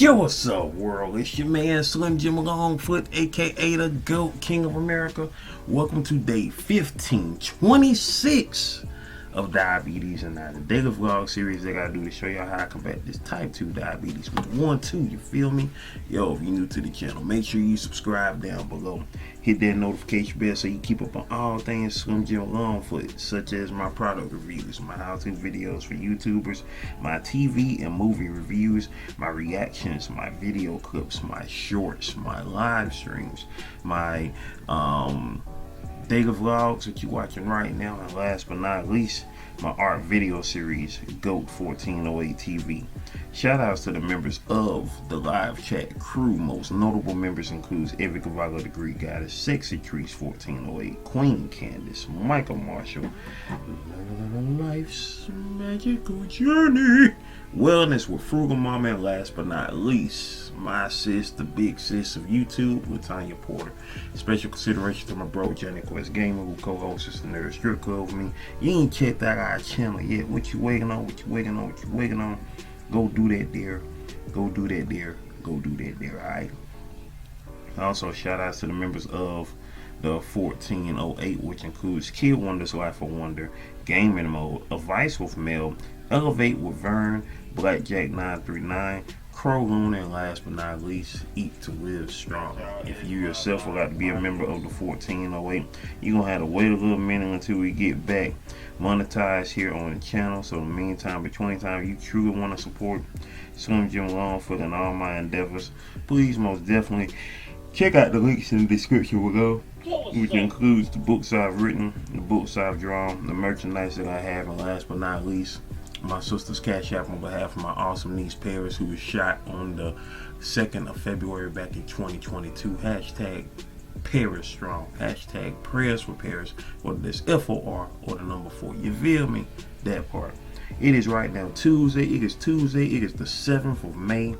Yo, what's up, world? It's your man Slim Jim Longfoot, aka the GOAT King of America. Welcome to day 1526 of diabetes, and now the daily vlog series that I do to show y'all how I combat this type 2 diabetes with 1-2. You feel me? Yo, if you're new to the channel, make sure you subscribe down below. Hit that notification bell so you keep up on all things Slim Jim Longfoot, such as my product reviews, my how-to videos for YouTubers, my TV and movie reviews, my reactions, my video clips, my shorts, my live streams, my daily vlogs that you're watching right now, and last but not least, my art video series, GOAT 1408 TV. Shout outs to the members of the live chat crew. Most notable members includes Every Cavallo, the Greek Goddess, Sexy Trees 1408, Queen Candace, Michael Marshall, Life's Magical Journey, Wellness with Frugal Mama, and last but not least, my sis, the big sis of YouTube, Latanya Porter. Special consideration to my bro, Johnny Quest Gamer, who co-hosts the Nerd Strip Club with me. You ain't checked out our channel yet. What you waiting on? What you waiting on? What you waiting on? Go do that there. Go do that there. Go do that there, alright? Also, shout outs to the members of the 1408, which includes Kid Wonder's Life of Wonder, Gaming Mode, Advice with Mel, Elevate with Vern, Blackjack 939, Crow Luna, and last but not least, Eat to Live Strong. If you yourself would like to be a member of the 1408, you're going to have to wait a little minute until we get back monetized here on the channel. So in the meantime, between time you truly want to support Slim Jim Longfoot and all my endeavors, please most definitely check out the links in the description below, which includes the books I've written, the books I've drawn, the merchandise that I have, and last but not least, my sister's cash app on behalf of my awesome niece Paris, who was shot on the 2nd of February back in 2022. Hashtag Paris Strong. Hashtag Prayers for Paris, whether it's FOR or the number 4. You feel me? That part. It is right now Tuesday. It is Tuesday. It is the 7th of May,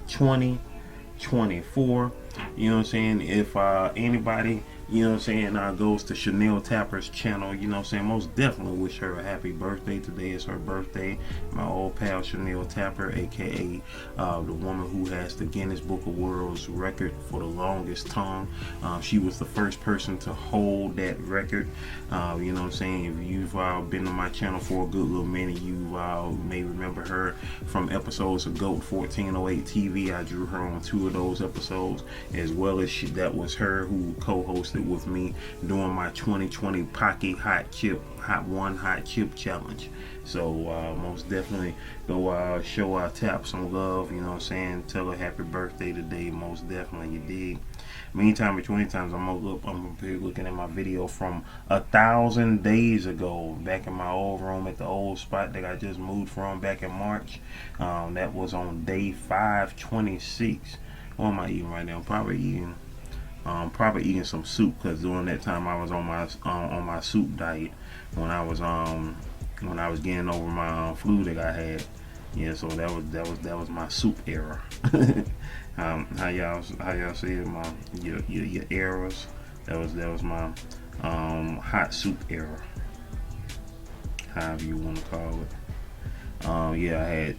2024. You know what I'm saying? If anybody, you know what I'm saying, goes to Chanel Tapper's channel, you know what I'm saying, most definitely wish her a happy birthday. Today is her birthday. My old pal Chanel Tapper, aka the woman who has the Guinness Book of World's record for the longest tongue. She was the first person to hold that record. You know what I'm saying? If you've been on my channel for a good little minute, you may remember her from episodes of GOAT 1408 TV. I drew her on 2 of those episodes, as well as that was her who co-hosted with me doing my 2020 Pocky Hot Chip Challenge. So most definitely go show Tap some love, you know what I'm saying, tell her happy birthday today, most definitely, you dig. Meantime, between times, I'm gonna be looking at my video from 1,000 days ago, back in my old room at the old spot that I just moved from back in March. That was on day 526. What am I eating right now? Probably eating some soup, because during that time I was on my soup diet when I was getting over my flu that I had. Yeah, so that was my soup era. How y'all say it, your eras? That was my hot soup era, however you want to call it. Yeah, I had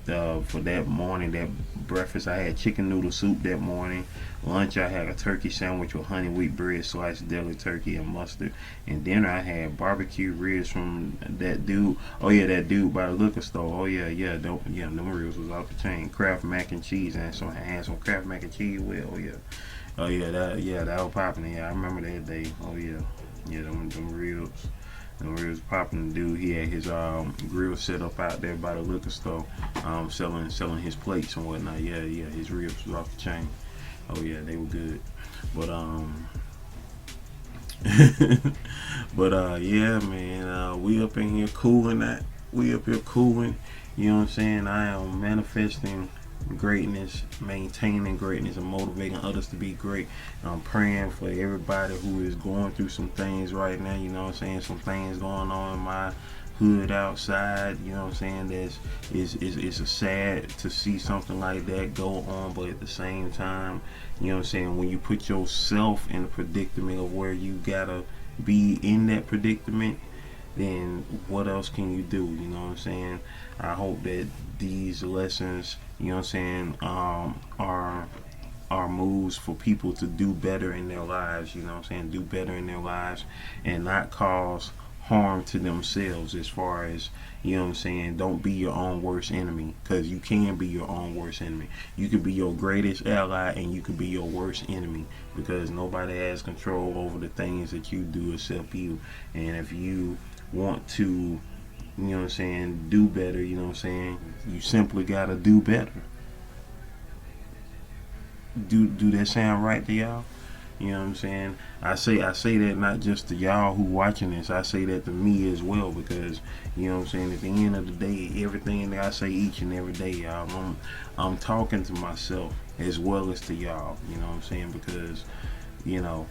for that morning, that breakfast, I had chicken noodle soup that morning. Lunch, I had a turkey sandwich with honey wheat bread, sliced deli turkey, and mustard. And dinner, I had barbecue ribs from that dude. Oh yeah, that dude by the liquor store. Oh yeah, them ribs was off the chain. Kraft mac and cheese, and some Kraft mac and cheese with. Oh yeah, that was popping. Yeah, I remember that day. Oh yeah, them ribs. And we was popping, the dude, he had his grill set up out there by the liquor store, selling his plates and whatnot. Yeah, his ribs was off the chain. Oh yeah, they were good. But yeah, man, we up in here cooling that. We up here cooling. You know what I'm saying? I am manifesting greatness, maintaining greatness, and motivating others to be great. I'm praying for everybody who is going through some things right now, you know what I'm saying, some things going on in my hood outside, you know what I'm saying, it's a sad to see something like that go on, but at the same time, you know what I'm saying, when you put yourself in a predicament of where you gotta be in that predicament, then what else can you do? You know what I'm saying? I hope that these lessons, you know what I'm saying, are moves for people to do better in their lives, you know what I'm saying, do better in their lives and not cause harm to themselves. As far as, you know what I'm saying, don't be your own worst enemy, because you can be your own worst enemy. You could be your greatest ally and you could be your worst enemy, because nobody has control over the things that you do except you. And if you want to, you know what I'm saying, do better, you know what I'm saying, you simply gotta do better. Do that sound right to y'all? You know what I'm saying? I say that not just to y'all who watching this. I say that to me as well, because, you know what I'm saying, at the end of the day, everything that I say each and every day, y'all, I'm talking to myself as well as to y'all. You know what I'm saying? Because, you know,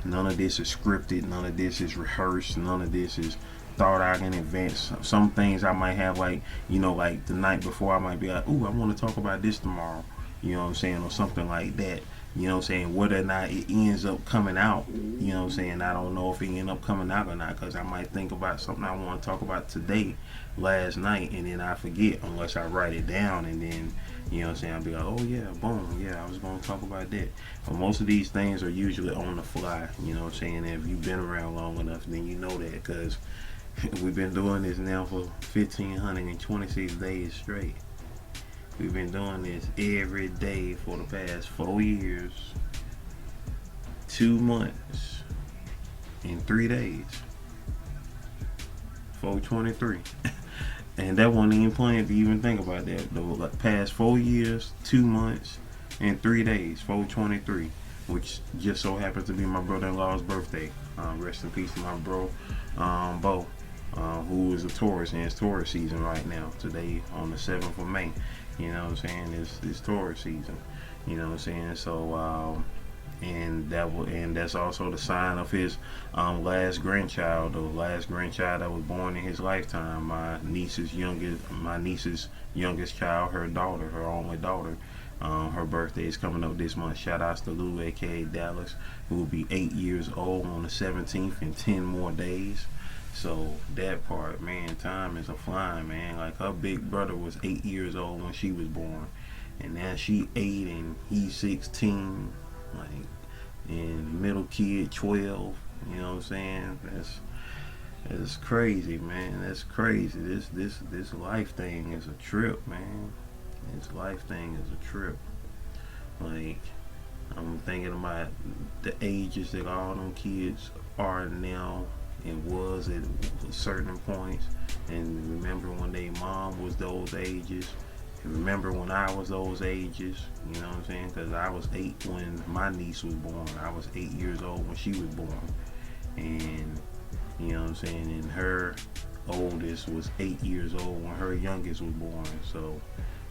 none of this is scripted. None of this is rehearsed. None of this is thought out in advance. Some things I might have, like, you know, like the night before, I might be like, ooh, I want to talk about this tomorrow. You know what I'm saying? Or something like that. You know what I'm saying? Whether or not it ends up coming out, you know what I'm saying? I don't know if it ends up coming out or not, because I might think about something I want to talk about today, last night, and then I forget unless I write it down, and then, you know what I'm saying, I'll be like, oh yeah, boom, yeah, I was going to talk about that. But most of these things are usually on the fly, you know what I'm saying? And if you've been around long enough, then you know that, because we've been doing this now for 1,526 days straight. We've been doing this every day for the past 4 years, 2 months, and 3 days. 423. And that wasn't even planned to even think about that. The past 4 years, 2 months, and 3 days. 423. Which just so happens to be my brother-in-law's birthday. Rest in peace to my bro, Bo. Who is a Taurus, and it's Taurus season right now. Today on the 7th of May. You know what I'm saying? It's Taurus season. You know what I'm saying? So, and that's also the sign of his last grandchild, the last grandchild that was born in his lifetime. My niece's youngest child, her daughter, her only daughter. Her birthday is coming up this month. Shout outs to Lou, aka Dallas, who will be 8 years old on the 17th in 10 more days. So that part, man, time is a flying, man. Like, her big brother was 8 years old when she was born, and now she 8 and he's 16. Like, and middle kid 12. You know what I'm saying? That's crazy, man. That's crazy. This life thing is a trip, man. This life thing is a trip. Like, I'm thinking about the ages that all them kids are now. It was at certain points, and remember when their mom was those ages, and remember when I was those ages, you know what I'm saying, because I was 8 when my niece was born. I was 8 years old when she was born, and, you know what I'm saying, and her oldest was 8 years old when her youngest was born. So,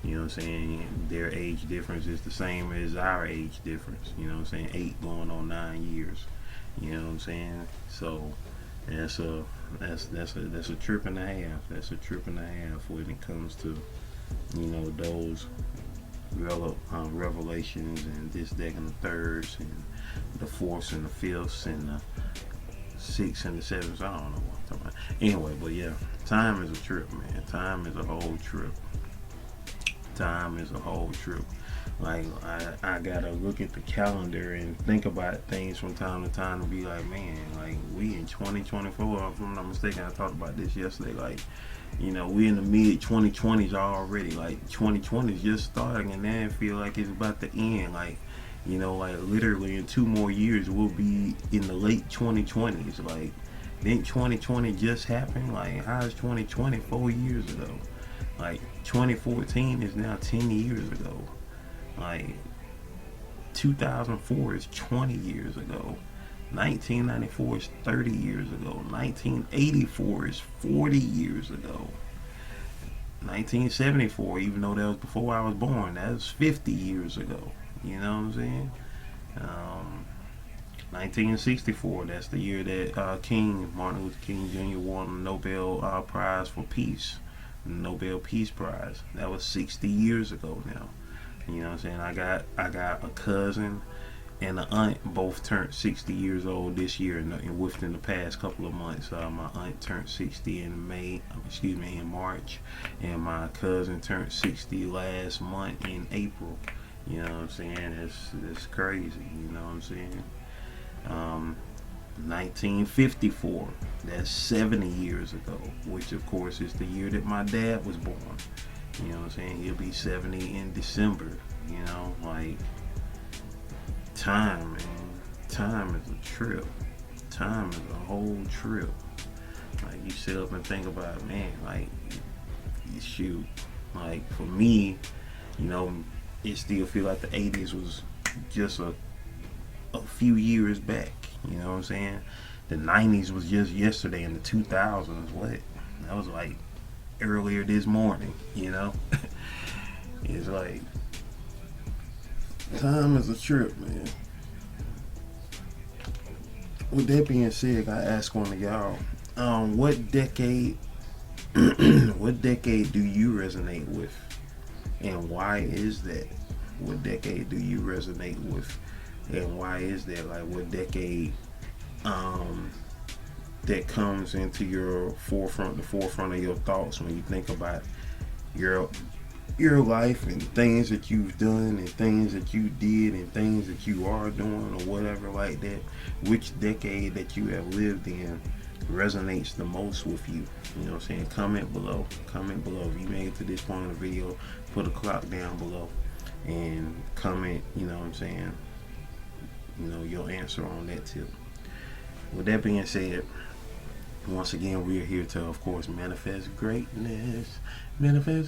you know what I'm saying, their age difference is the same as our age difference, you know what I'm saying, 8 going on 9 years, you know what I'm saying. So that's a trip and a half. That's a trip and a half when it comes to, you know, those revelations and this, that, and the thirds, and the fourths and the fifths and the sixths and the sevenths. I don't know what I'm talking about. Anyway, but yeah, time is a trip, man. Time is a whole trip. Time is a whole trip. Like, I gotta look at the calendar and think about things from time to time and be like, man, like, we in 2024, if I'm not mistaken, I talked about this yesterday, like, you know, we in the mid 2020s already. Like, 2020 is just starting, and then I feel like it's about to end. Like, you know, like, literally in 2 more years we'll be in the late 2020s. Like, didn't 2020 just happen? Like, how is 2020 4 years ago? Like, 2014 is now 10 years ago. Like, 2004 is 20 years ago. 1994 is 30 years ago. 1984 is 40 years ago. 1974, even though that was before I was born, that was 50 years ago. You know what I'm saying? 1964, that's the year that Martin Luther King Jr. won the Nobel Prize for Peace. The Nobel Peace Prize. That was 60 years ago now. You know what I'm saying? I got a cousin and the aunt both turned 60 years old this year, and within the past couple of months. My aunt turned 60 in March, and my cousin turned 60 last month in April. You know what I'm saying? It's crazy. You know what I'm saying? 1954. That's 70 years ago, which of course is the year that my dad was born. You know what I'm saying? He'll be 70 in December. You know, like, time, man. Time is a trip. Time is a whole trip. Like, you sit up and think about it, man, like, shoot. Like, for me, you know, it still feel like the 80s was just a few years back. You know what I'm saying? The 90s was just yesterday, and the 2000s, what? That was like earlier this morning, you know? It's like, time is a trip, man. With that being said, I ask one of y'all, what decade what decade do you resonate with, and why is that? What decade do you resonate with, and why is that? Like, what decade that comes into the forefront of your thoughts when you think about your life and things that you've done and things that you did and things that you are doing or whatever like that? Which decade that you have lived in resonates the most with you? You know what I'm saying? Comment below. If you made it to this point in the video, put a clock down below and comment, you know what I'm saying, you know, your answer on that tip. With that being said, once again, we are here to, of course, manifest greatness, maintain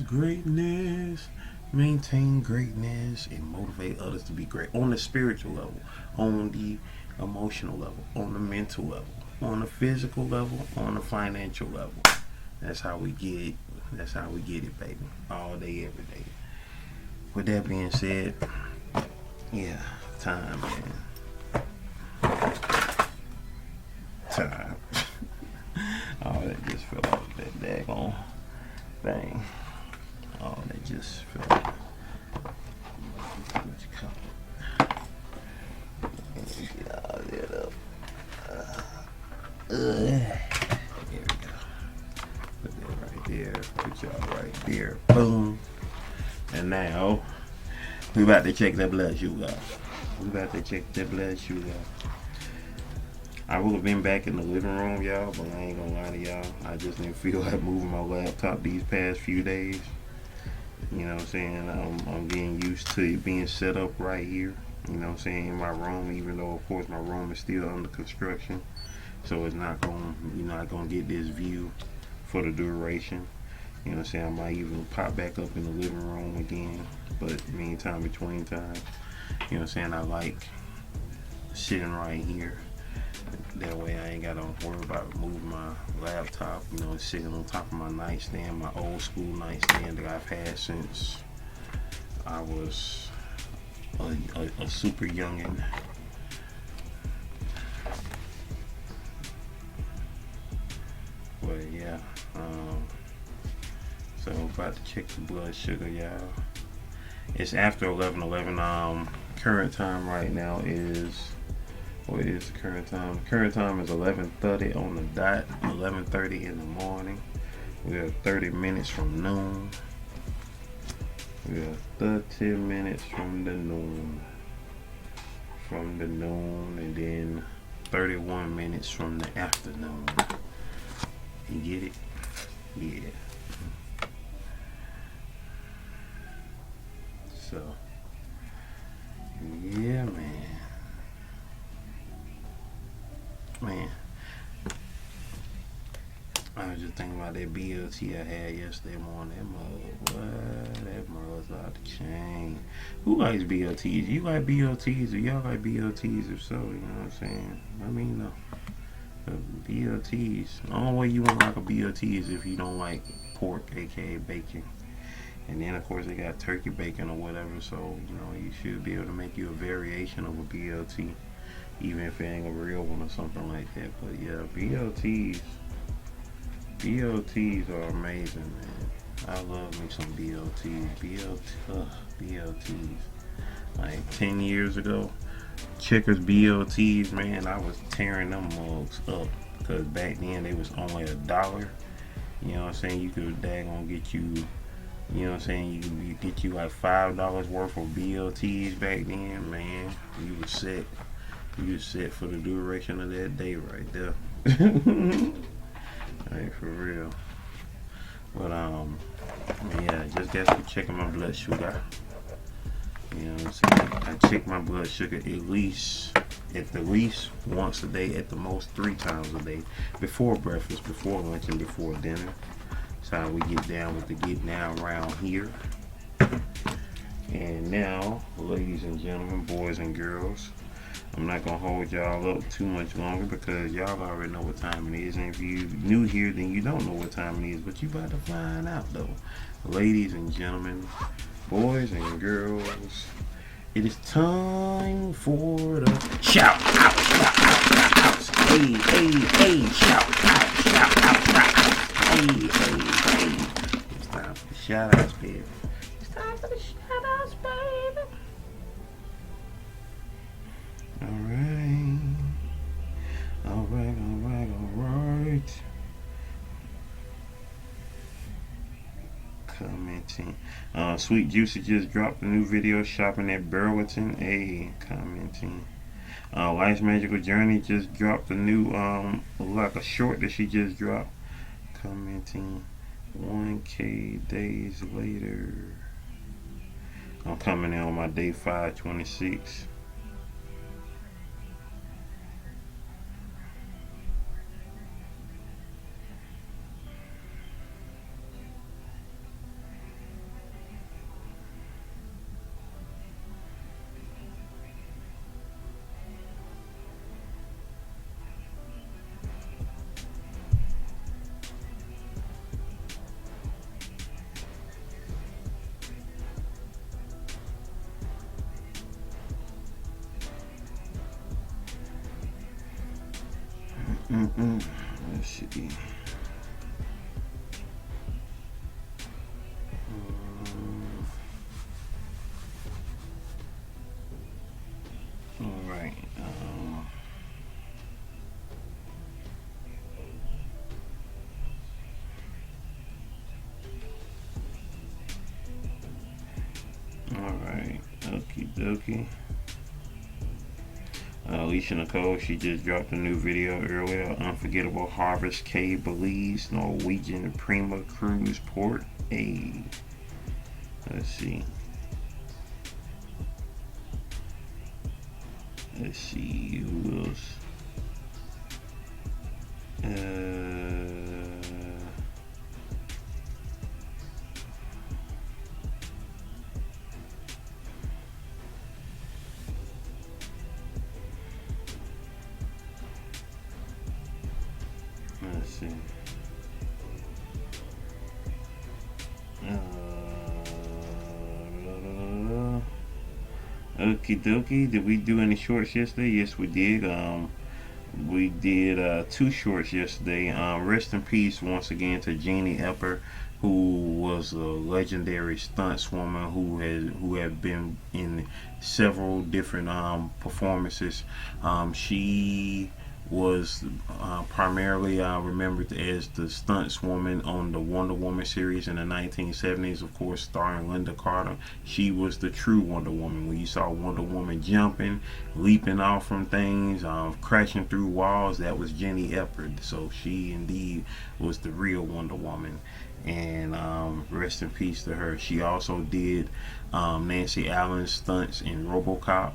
greatness, and motivate others to be great on the spiritual level, on the emotional level, on the mental level, on the physical level, on the financial level. That's how we get it. That's how we get it, baby. All day, every day. With that being said, yeah, time, man. Time. Oh, that just fell off that daggone thing. Oh, that just fell off. What you call it? Get all that up. There we go. Put that right there. Put y'all right there. Boom. And now, we about to check that blood sugar. I would have been back in the living room, y'all, but I ain't gonna lie to y'all. I just didn't feel like moving my laptop these past few days. You know what I'm saying? I'm getting used to it being set up right here. You know what I'm saying? In my room, even though, of course, my room is still under construction. So it's not going, you're not going to get this view for the duration. You know what I'm saying? I might even pop back up in the living room again. But meantime, between time, you know what I'm saying? I like sitting right here. That way I ain't got to worry about moving my laptop, you know, sitting on top of my nightstand, my old school nightstand that I've had since I was a super youngin'. But yeah, so about to check the blood sugar, y'all. It's after 11:11. Current time right now is, what is the current time? The current time is 11:30 on the dot, 11:30 in the morning. We are 30 minutes from noon. We are 30 minutes from the noon. And then 31 minutes from the afternoon. You get it? Yeah. So, yeah, man. I was just thinking about that BLT I had yesterday morning. That mug's out the chain. Who likes BLTs? You like BLTs? Or y'all like BLTs? If so, you know what I'm saying? Let me know. BLTs. The only way you won't like a BLT is if you don't like pork, aka bacon. And then of course they got turkey bacon or whatever, so you know you should be able to make you a variation of a BLT, even if it ain't a real one or something like that. But yeah, BLTs are amazing, man. I love me some BLTs. BLTs. Like 10 years ago, Checkers BLTs, man, I was tearing them mugs up because back then they was only $1. You know what I'm saying? You could daggone get you, you know what I'm saying? You could get you like $5 worth of BLTs back then, man. You was set. You was set for the duration of that day right there. Like for real. But yeah, just got to checking my blood sugar. You know what I'm saying? I check my blood sugar at the least once a day, at the most 3 times a day. Before breakfast, before lunch, and before dinner. That's how we get down with the get down around here. And now, ladies and gentlemen, boys and girls, I'm not going to hold y'all up too much longer because y'all already know what time it is. And if you new here, then you don't know what time it is. But you about to find out, though. Ladies and gentlemen, boys and girls, it is time for the shout out, shout out, shout outs. Hey, hey, hey, shout out, shout out, shout outs. Hey, hey, hey. It's time for the shout outs, baby. It's time for the shout outs, baby. Alright. Alright, alright, alright. Commenting. Sweet Juicy just dropped a new video shopping at Burlington. Hey, commenting. Life's Magical Journey just dropped a new like a short that she just dropped. Commenting. 1K days later. I'm coming in on my day 526. Let's see. All right. All right. Okie dokie. Alicia Nicole, she just dropped a new video earlier. Unforgettable Harvest K Belize Norwegian Prima Cruise Port. A. Let's see. Let's see who else. Let's see. Okie dokie. Did we do any shorts yesterday? Yes, we did. We did 2 shorts yesterday. Rest in peace once again to Jeannie Epper, who was a legendary stuntswoman who had been in several different performances. She was primarily remembered as the stuntswoman on the Wonder Woman series in the 1970s, of course, starring Linda Carter. She was the true Wonder Woman. When you saw Wonder Woman jumping, leaping off from things, crashing through walls, that was Jenny Epper. So she indeed was the real Wonder Woman. And rest in peace to her. She also did Nancy Allen's stunts in RoboCop.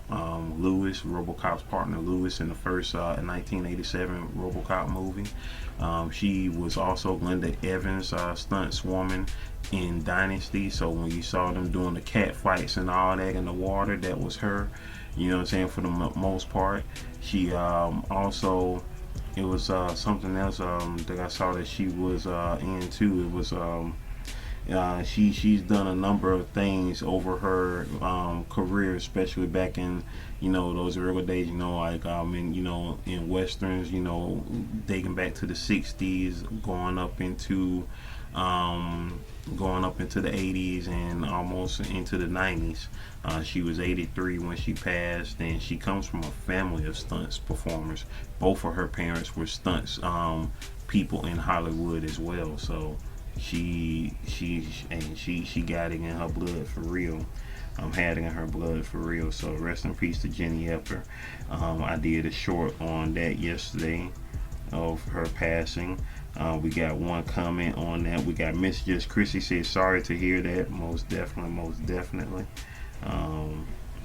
Lewis, RoboCop's partner Lewis, in the first 1987 RoboCop movie. She was also Linda Evans' stuntswoman in Dynasty. So when you saw them doing the cat fights and all that in the water, that was her. You know what I'm saying? For the most part. She also, it was something else that I saw that she was in too. It was she's done a number of things over her career, especially back in those early days. Like in westerns. Dating back to the '60s, going up into going up into the 80s and almost into the 90s. She was 83 when she passed, and she comes from a family of stunts performers. Both of her parents were stunts people in Hollywood as well. So she got it in her blood for real. Had it in her blood for real. So rest in peace to Jenny Epper. I did a short on that yesterday of her passing. We got one comment on that. We got Miss Just Chrissy said sorry to hear that. Most definitely, most definitely.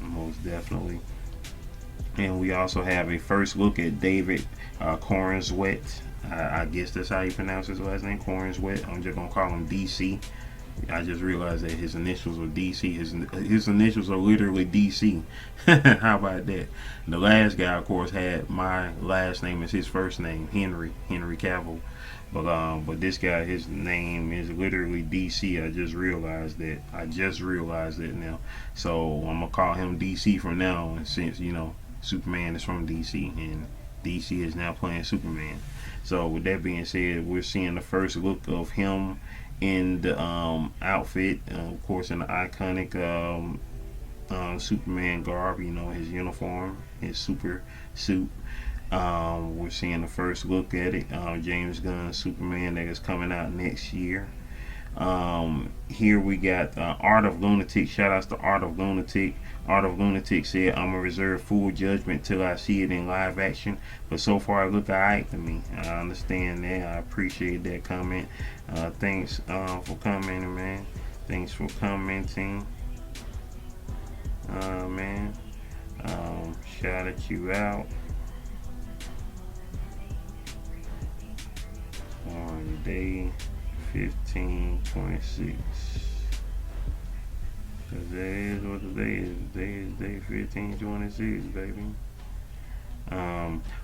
Most definitely. And we also have a first look at David Cornswet. I guess that's how you pronounce his last name, Cornswet. I'm just gonna call him DC. I just realized that his initials were DC. His initials are literally DC. How about that? The last guy, of course, had my last name as his first name, Henry Cavill. But this guy, his name is literally DC. I just realized that now. So I'm gonna call him DC from now on, since Superman is from DC and DC is now playing Superman. So with that being said, we're seeing the first look of him in the outfit, of course, in the iconic Superman garb. His uniform, his super suit. We're seeing the first look at it. James Gunn's Superman that is coming out next year. Here we got Art of Lunatic. Shout outs to Art of Lunatic. Art of Lunatic said, I'm gonna reserve full judgment till I see it in live action, but so far it look alright to me. I understand that. I appreciate that comment. Thanks for commenting, man. Thanks for commenting, man. Shouted you out on day 15/26. Today is what the day is. Today is day 15/26, baby.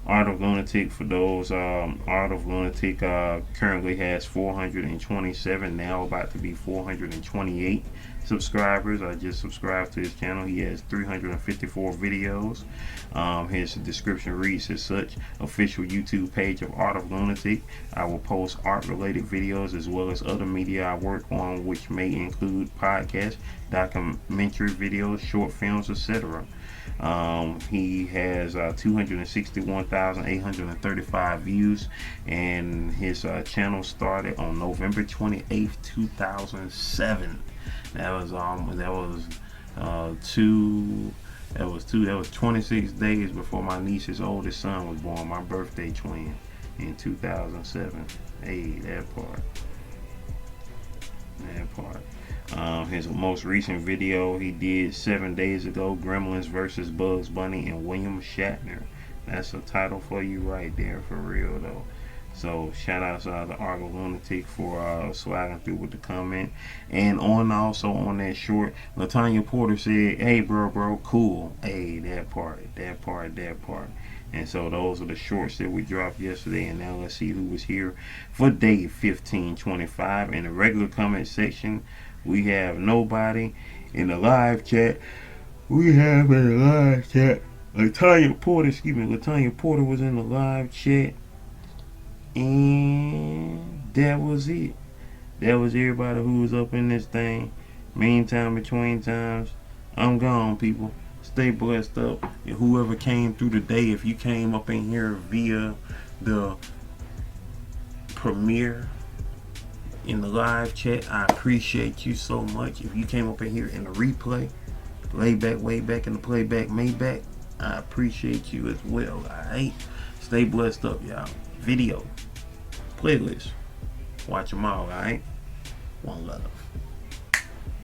Art of Lunatic, for those, Art of Lunatic currently has 427, now about to be 428 subscribers. I just subscribed to his channel. He has 354 videos. His description reads as such: official YouTube page of Art of Lunatic. I will post art related videos as well as other media I work on, which may include podcasts, documentary videos, short films, etc. He has 261,835 views, and his channel started on November 28th, 2007. That was 26 days before my niece's oldest son was born, my birthday twin, in 2007. Hey, that part. His most recent video he did 7 days ago, Gremlins versus Bugs Bunny and William Shatner. That's a title for you right there, for real though. So shout out to Art of Lunatic for sliding through with the comment. And also on that short, Latanya Porter said, hey bro, cool. Hey, that part. And so those are the shorts that we dropped yesterday. And now let's see who was here for day 15/25. In the regular comment section, we have nobody. In the live chat, Latanya Porter was in the live chat. And that was it. That was everybody who was up in this thing. Meantime, between times, I'm gone, people. Stay blessed up. And whoever came through today, if you came up in here via the premiere in the live chat, I appreciate you so much. If you came up in here in the replay, way back in the playback, Maybach, I appreciate you as well. Alright? Stay blessed up, y'all. Video, playlist, watch them all, alright? One love.